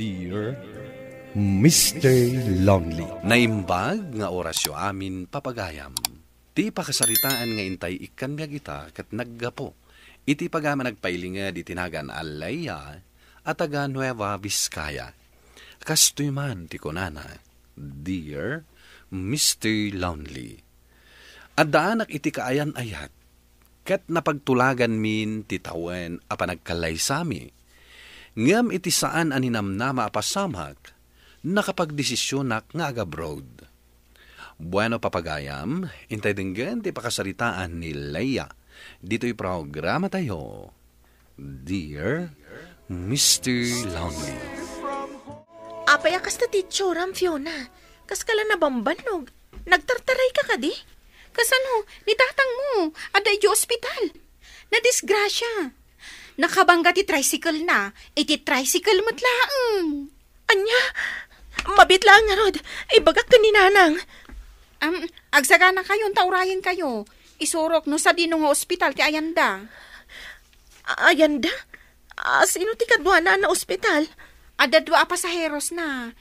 Dear Mr. Lonely. Naimbag nga orasyo amin papagayam. Ti pakasaritaan nga intay ikan nga kita kat naggapo. Iti pagama nagpailinga di tinagan Alaya at taga Nueva Vizcaya. Kastoy man ti konana. Dear Mr. Lonely. At daanak iti kaayan ayat. Kat napagtulagan min titawan a panagkalay sami. Ngam iti saan aninamnama apasamak, nakapagdesisyonak nga agabroad. Bueno papagayam, intay dinggan ti pakasaritaan ni Leia. Dito'y programa tayo. Dear Mr. Lonely. Apay akas na titsuram, Fiona. Kas kala na bambanog. Nagtartaray ka di? Kasano, ni tatang mo, aday di ospital. Nadisgrasya. Nakabangga ti tricycle na, iti tricycle mo't laang. Anya, mabit lang nga rod. Ibagak ka ni nanang. Agsaga na kayo, taurayan kayo. Isurok no sa dinong ospital ti Ayanda. Ayanda? Sino ti kadwa na ospital? Adadwa pasaheros na.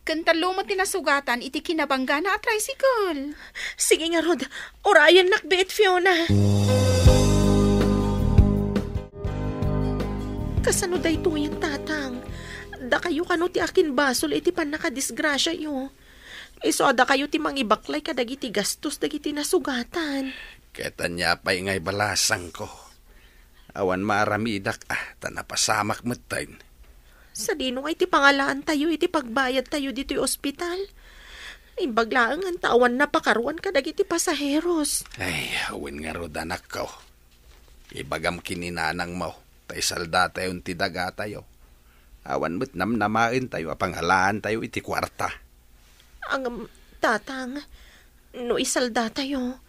Kantalo mo tinasugatan, iti kinabangga na a tricycle. Sige nga rod, orayan nakbit, Fiona. Kasano day tuyan tatang? Da kayo kano ti akin basol iti pan nakadisgrasya yo. Iso da kayo ti mangibaklay kadagiti gastos dagiti nasugatan. Keta niya pa'y ngay balasang ko. Awan maaramidak tanapasamak matain. Sa dino nga iti pangalaan tayo iti pagbayad tayo dito'y ospital. Imbaglaang ang tawan na pakaruan kadagiti pasaheros. Ay, awin nga ro danak ko. Ibagam kininanang mo. Tay salda tayo ti daga tayo. Awan mo't namnamain tayo, apanghalaan tayo iti kwarta. Ang tatang, no isalda tayo.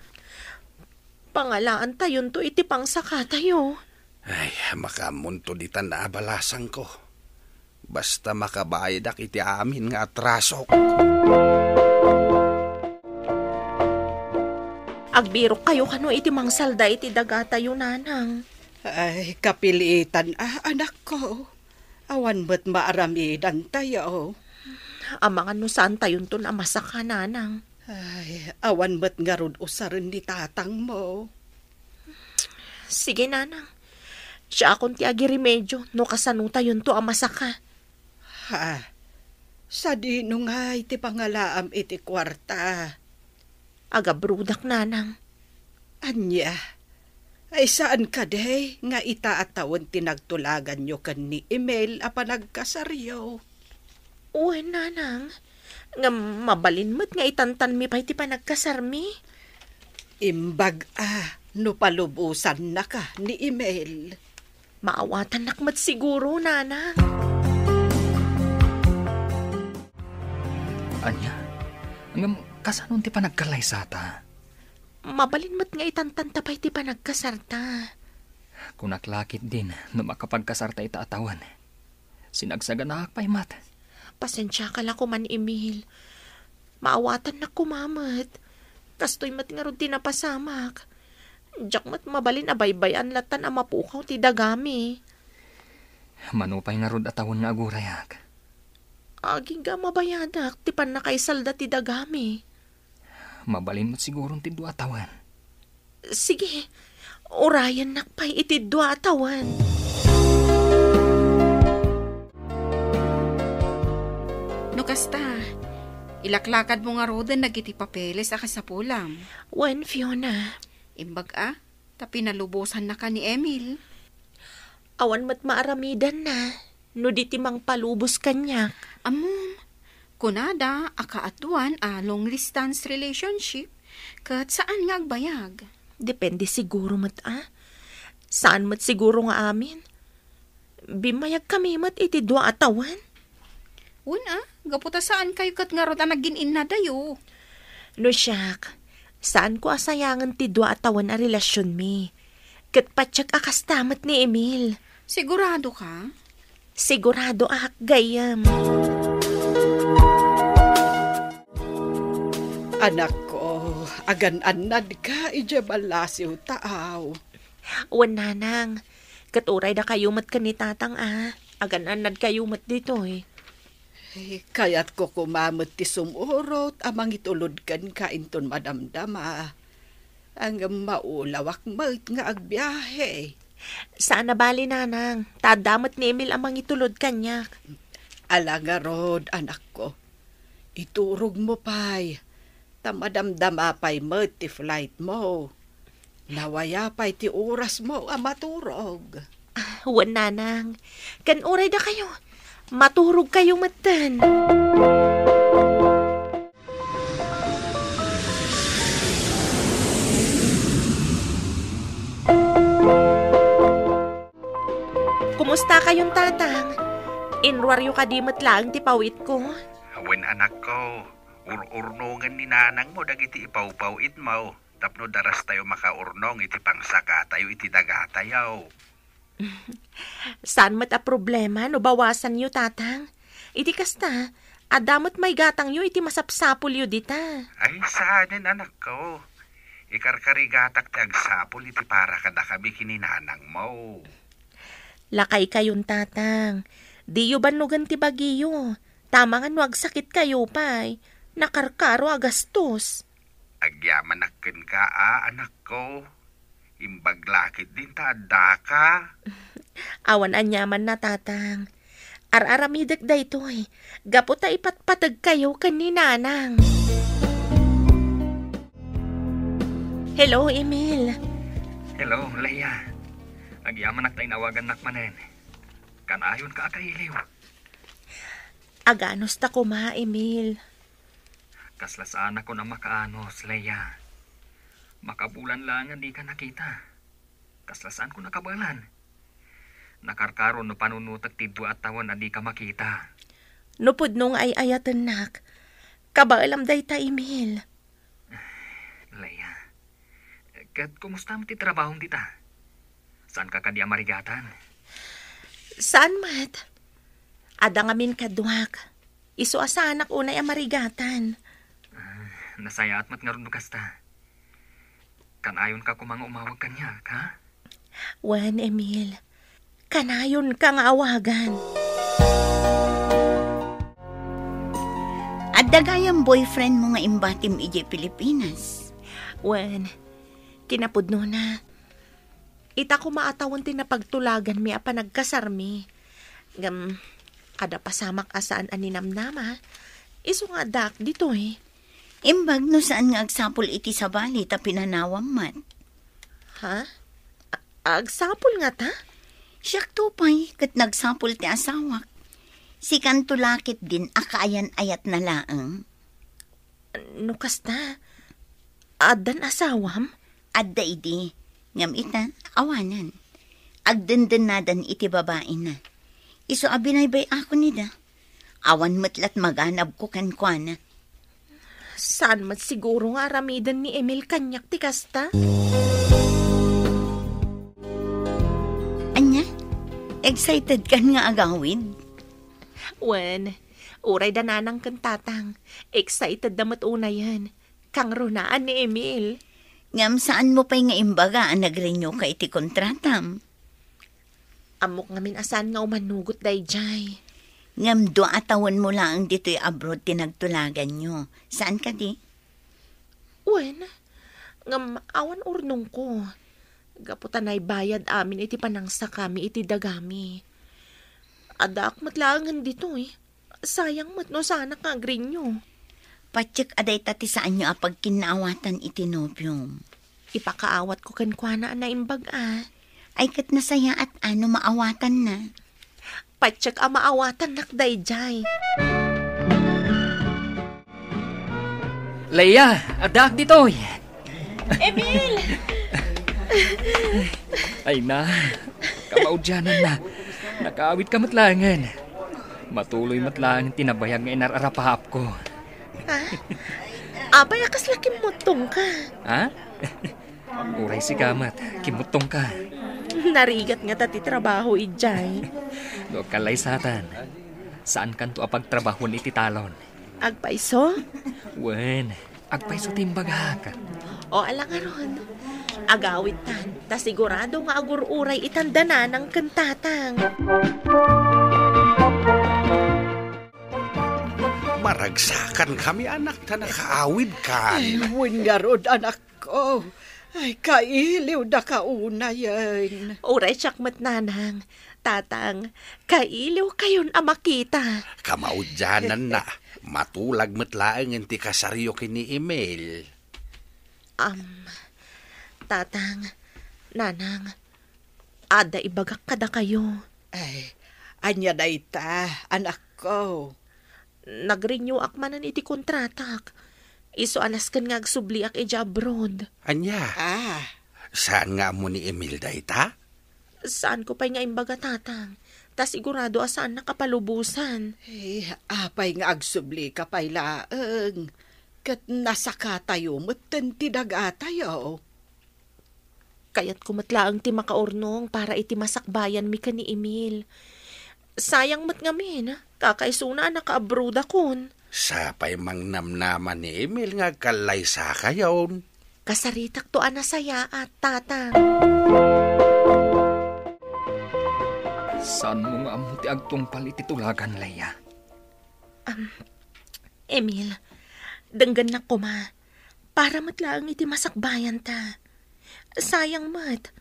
Pangalaan tayo to iti pangsaka tayo. Ay, makamunto di na abalasang ko. Basta makabayadak iti amin nga atraso. Agbiro kayo kano iti mangsalda iti daga tayo nanang. Ay, kapilitan anak ko. Awan ba't maaramidan tayo? Amang ano saan tayon to na masaka nanang? Ay, awan ba't nga rod usarin ni tatang mo? Sige nanang. Siya akong ti agi remedyo no kasano tayon to masaka. Ha? Sa dino nga iti pangalaam iti kwarta. Agabrudak nanang. Anya? Ay saan ka day nga itaatawon tinagtulagan nyo kan ni Emil a panagkasaryo? Uy, nanang. Nga mabalin mo't nga itantan mi pa iti panagkasarmi. Imbag no palubusan na ka ni Emil. Maawatan nakmat siguro, nanang. Anya, ngam kasanon ti panagkalay sata? Mabalin mo't nga itantanta pa iti panagkasarta. Kunaklakit din no makapagkasarta itaatawan. Sinagsagan na akpay mat. Pasensya ka lang kuman, Emil. Maawatan na kumamat. Kastoy mat nga ron tinapasamak. Diyak mat mabalin abaybayan latan ang mapukaw ti dagami. Manupay nga rod atawon nga agurayak. Aging ga mabayadak, ti pan nakaisalda ti dagami. Mabalin mo't sigurong ti dua atawan. Sige, orayan nakpay iti dua atawan. No kasta, ilaklakad mo nga roden nagiti papeles akas sa pulam. When, Fiona? Imbag tapi nalubusan na ka ni Emil. Awan mat maaramidan na, no di timang palubos kanya. Amom, kunada, akaatuan long distance relationship, kat saan nga agbayag? Depende siguro mat Saan mat siguro nga amin? Bimayag kami mat iti dua atawan. Una, gaputa saan kayo kat nga rota nagin na dayo? No siyak, saan ko asayangan ti dua atawan a relasyon mi? Kat patsak akastamat ni Emil. Sigurado ka? Sigurado gayam. Anak ko, agan-anad ka, ijabalasiw taaw. Wan nanang, katuray da kayo mat ka ni tatang agan-anad kayo mat dito Kaya't ko kumamot ti sumurot amang itulod kan kainton madamdama. Ang maulawak mat nga agbiyahe. Sana bali nanang, tadamot ni Emil amang itulod kanyak. Ala nga rod, anak ko. Iturog mo pa'y. Tamadamdama pa'y mat ti flight mo. Nawaya pa'y ti oras mo maturog. Wan nanang, kan uray da kayo. Maturog kayo matan. Kumusta kayong tatang? Inwaryo ka di matlaang ti pawit ko. Awen anak ko, urnongan ni nanang mo dagiti ipaw-pawit mo. Tapno daras tayo makaurnong iti pangsaka tayo iti dagatayaw. Saan mat a problema no bawasan yu tatang? Iti kasta, adamot may gatang yu iti masapsapul yu dita. Ay saanin anak ko, ikarkarigatak ti agsapul iti para kada kami kininanang mo. Lakay kayon tatang, di yu banugan ti bagiyo. Tama nga no agsakit kayo pa'y, nakarkaro agastos. Agyaman akin ka anak ko. Imbaglakit din taadda ka. Awan anyaman na tatang. Ar-aramidak da ito'y. Gaputa ipatpatag kayo kaninanang. Hello, Emil. Hello, Leia. Agyaman tayo nawagan nakmanen. Kanayon ka akailiw. Aganos ta ko ma, Emil. Kaslasaan ako na makaanos, Leia. Makabulan lang nga di ka nakita. Kaslasaan ko nakabalan. Nakarkaron no panunutag ti 2 taon na di ka makita. Nupod nung ay ayatan nak. Kabaalam day ta, Emil. Leia, kat kumusta mo ti trabahong dita? Saan ka kadi amarigatan? Saan mat? Ada ngamin kaduak. Isu asanak unay amarigatan. Nasaya at mat nga ron kasta. Kanayon ka kumang umawag kanya, ha? Wan, Emil. Kanayon kang awagan. At dagayang boyfriend mo nga imbatim ije Pilipinas. Wan, kinapudno na. Ita ko maatawan tinapagtulagan mi apa nagkasarmi. Ada pasamak asaan aninamnama. Isu nga dak dito eh. Imbag no saan nga agsapol iti sa bali ta pinanawam mat. Ha? Agsapol nga ta? Siyak tupay kat nagsapol ti asawak. Si kantulakit din akaayan ayat na laang. No kasta? Adan asawam? Adda idi. Ngam ita, awanan. Agdendanadan iti babae na. Iso abinaybay ako nida. Awan matlat maganab ko kankwana. Saan mat siguro nga aramidan ni Emil kanyak ti kasta? Anya? Excited ka nga agawid? Wen, uray dananang kantatang. Excited damat una yan. Kang runaan ni Emil. Ngam saan mo pa'y nga imbaga ang nag-renew ka iti kontratam? Amok ngamin asan nga umanugot dayjay. Ngam 2 taon mo lang dito'y abroad tinagtulagan nyo. Saan ka di? Wen, ngam awan urnong ko. Gaputan ay bayad amin iti panangsa kami iti dagami. Adak matlangan dito eh. Sayang mat no sana kagring nyo. Patsik aday tati saan nyo apag kinaawatan iti nobyom. Ipakaawat ko kankwana na imbag ah. Ay kat nasaya at ano maawatan na. Patsik maawatan nakday jay. Leia, adak ditoy. Emil! Ay na, kamaudyanan na. Nakaawit ka matlangan. Matuloy matlangan tinabayag nga inararapahap ko. Ha? Abay, akas laki mutong ka. Ha? Uray si kamat, kimutong ka. Narigat nga tati trabaho ijay. Do kalay satan. Saan kanto apagtrabahon iti talon? Agpaiso? Wen, agpaiso timbagak. O alangaron. Agawit tan, ta sigurado nga agururay itandana ng kantatang. maragsakan kami anak ta nakaawid kan. Ay, win nga rod, anak ko. Ay, kailiw da kauna yan. Uray tsakmat nanang. Tatang, kailiw kayon amakita. Kamaudyanan na. Matulag matlaang ti kasaryo kini Emil. Tatang, nanang, ada ibagak kada kayo. Ay, anya na ita, anak ko. Nag-renew akmanan iti kontratak. Iso alaskan nga agsubliak ija abroad. Anya, saan nga mo ni Emil dayta? Saan ko pa'y nga imbaga, tatang? Ta sigurado asaan nakapalubusan. Ay, apay nga agsubli ka pa'y laang. Kat nasaka tayo, matan tidaga tayo. Kaya't kumatlaang ti makaurnong para iti masakbayan mi ka ni Emil. Sayang mat ngamin, kakaisuna naka-abroad akon. Sapay mang namnaman ni Emil nga kalaysa kayon. Kasaritak to anasaya at tatang. Saan mo nga amuti agtungpal iti tulagan, Leia? Emil, denggan na ko ma. Para matlaang iti masakbayan ta. Sayang mat.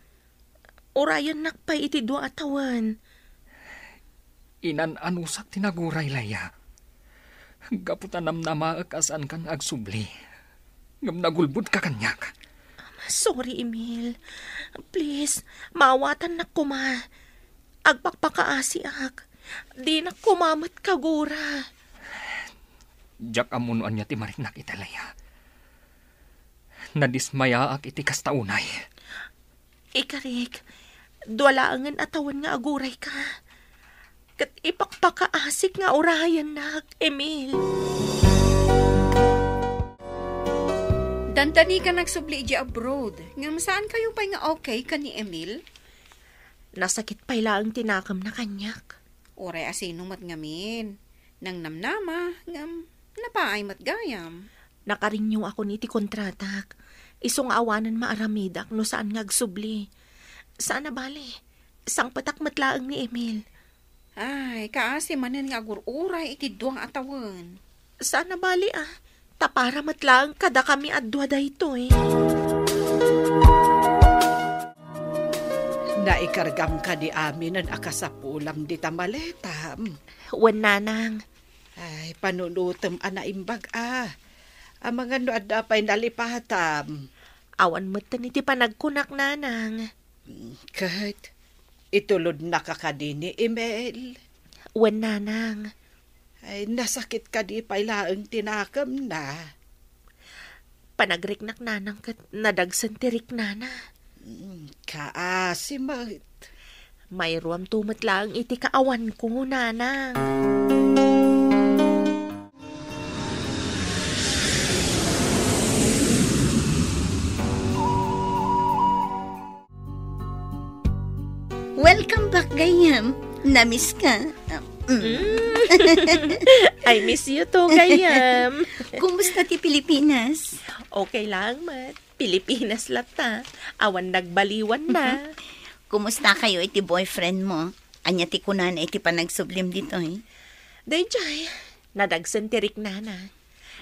Urayan nakpay iti dua atawan. Inan-anusak tinaguray, Leia. Gaputan namnamaakasan kan agsubli. Ngam nagulbud ka kanyak. Sorry, Emil. Please, maawatan na ko ma. Agpakpakaasi ak. Di na kumamat kagura. Jak amunuan niya ti mariknak ita, Leia. Nadismaya ak iti kastaunay. Ikarik, duwalaangan atawan nga aguray ka. Kat ipakpakaasik nga orayan na, Emil. Dandani ka nagsubli iji abroad. Ngam saan kayo pa nga okay ka ni Emil? Nasakit pa ang tinakam na kanyak. Oray asino mat ngamin. Nang namnama, ngam napaay mat gayam. Nakarinyo ako niti kontratak. Isong awanan maaramidak no saan ngagsubli. Saan na bali? Sang patak matlaang ni Emil. Ay, kaasi manen nga agururay iti duwang atawan. Saan na bali Tapara matlaang kada kami adwa dayto Naikargam ka di amin ang akasapulam di tamaletam. Wan nanang. Ay, panunutom anaimbag Ang mga noad pa'y nalipatam. Awan mo't iti panagkunak nanang. Kahit itulod na kakadini, Emil. Wan nanang. Ay, nasakit ka di pa'y laang tinakam na. Panagriknak nanang kat nadagsan tirik nana. Kaasimat. Mayroam tumat lang iti kaawan ko, nanang. Welcome back, Gayam. Namiss ka. I miss you too, Gayam. Kumusta ti Pilipinas? Okay lang, mat. Pilipinas lata. Awan nagbaliwan na. Kumusta kayo iti boyfriend mo? Anya ti kunan iti panagsublim dito Dayjay, nadagsan tirik nana.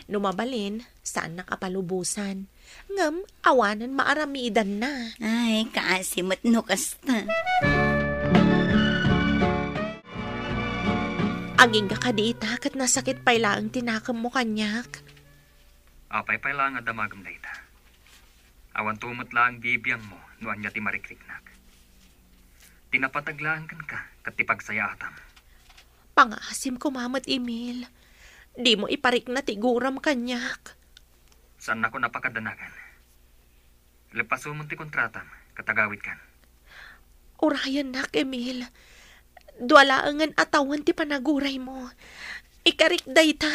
Numabalin, saan nakapalubusan. Ngam, awanan maaramidan na. Ay, kaasimot no kasta. Aging ka kadita kat nasakit pa'y laang tinakam mo kanyak. Apay pay lang damagam na ita. Awan tumot lang bibiyang mo nuan niya ti marikriknak. Tinapataglaan kan ka kat ti pagsayaatam. Pangasim ko mamat Emil. Di mo iparik na tiguram kanyak. Saan ako napakadanagan? Lepaso mo ti kontratam katagawid kan. Urayan nak, Emil. Dualaangan atawan ti panaguray mo. Ikarik dayta.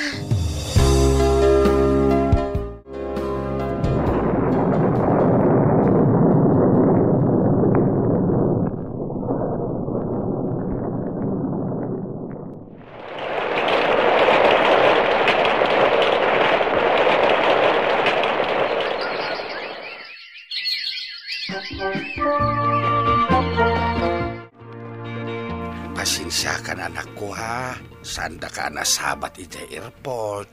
Pasensya ka na anak ko ha. Sanda ka na sabat iti airport.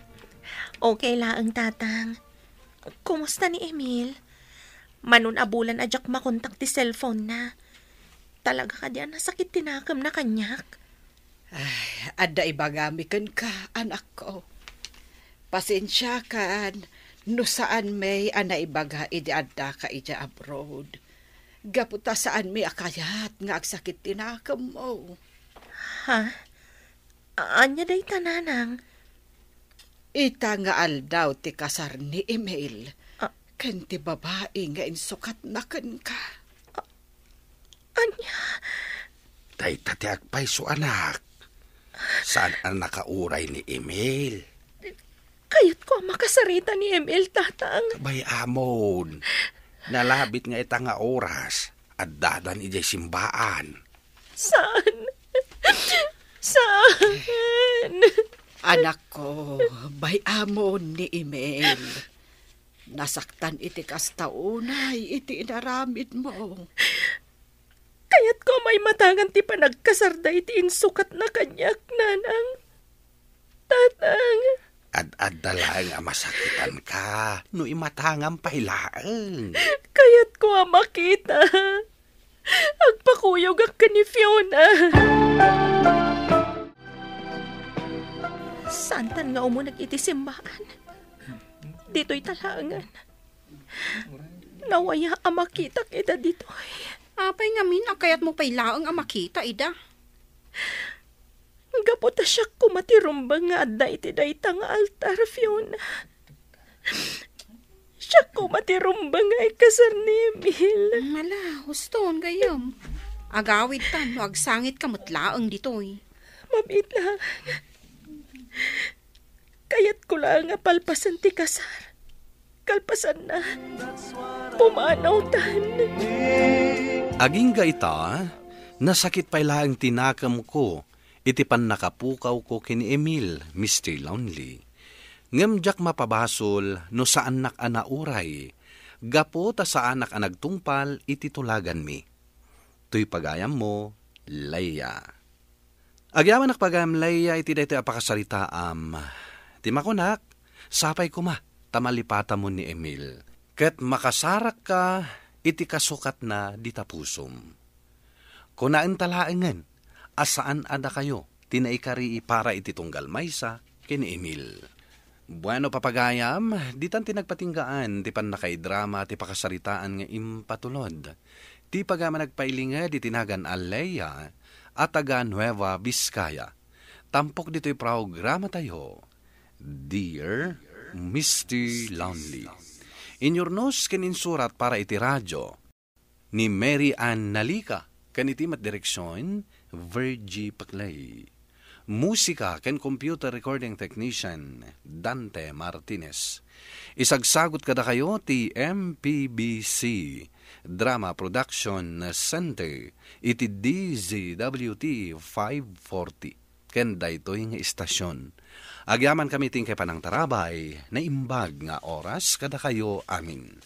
Okay laang tatang. Kumusta ni Emil? Manun abulan ajak makontak ti cellphone na. Talaga ka diyan nasakit tinakam na kanyak. Ay, adda ibagamikan ka, anak ko. Pasensya kan, no saan may ana ibaga idi adda ka ija abroad. Gaputa saan may akayat nga agsakit tinakam mo. Ha? Anya day tananang? Ita nga aldaw ti kasar ni Emil. Kan ti babae nga insukat na kan ka. Anya? Day tati agpay so anak. Saan ang nakauray ni Emil? Kayat ko makasarita ni Emil, tatang. Bay amon. Nalabit nga ita nga oras. At dadan ijay simbaan. Saan? Saan? Anak ko, bayamon ni Emil. Nasaktan iti kastaunay, iti inaramid mo. Kayat ko may matangan ti panagkasarda iti insukat na kanyak, nanang. Tatang. Ad-ad nga masakitan ka. No imatangam pailaan. Kayat ko makita. Agpakuyog ak ka ni Fiona. Santan nga umunag iti simbaan. Dito'y talangan. Nawaya ang makita kita dito'y. Apay nga min, akayat mo pailaang ang makita, ida. Gapota siya kumatirumbang nga adda iti dayta nga altar, Fiona. Siya kumatirumbang nga ikasar ni Emil. Mala, huston gayam. Agawid tan, no agsangit ka mutlaang dito'y. Mamita. Kayat ko lang nga palpasan ti kasar. Kalpasan na. Pumanaw tan. Aging ga ita, nasakit pa ilaang tinakam ko, iti pan nakapukaw ko kini Emil, Mr. Lonely. Ngamjak mapabasol no saan nak anauray, gapo ta sa anak anagtungpal iti tulagan mi. Tuy pagayam mo, Leia. Agyaman nak pagayam Leia iti daytoy apakasarita ti makunak, sapay kuma, tamalipata mo ni Emil. Ket makasarak ka, iti kasukat na ditapusom. Kunaan talaangan, asaan ada kayo, tinaikari para iti tunggal maysa, kini Emil. Bueno papagayam, ditan tinagpatinggaan, ti pan nakaidrama, ti pakasaritaan nga impatulod. Ti pagama nagpailinga, di tinagan Alea, at taga Nueva Vizcaya. Tampok dito'y programa tayo, Dear Mr. Lonely. Inyornos kininsurat para iti radyo ni Mary Ann Nalika, kanitimat direksyon, Virgie Paclay. Musika ken computer recording technician, Dante Martinez. Isagsagot kada kayo ti MPBC Drama Production Center, iti DZWT 540. Ken daytoy nga istasyon. Agyaman kami tingkay panang tarabay na imbag nga oras kada kayo amin.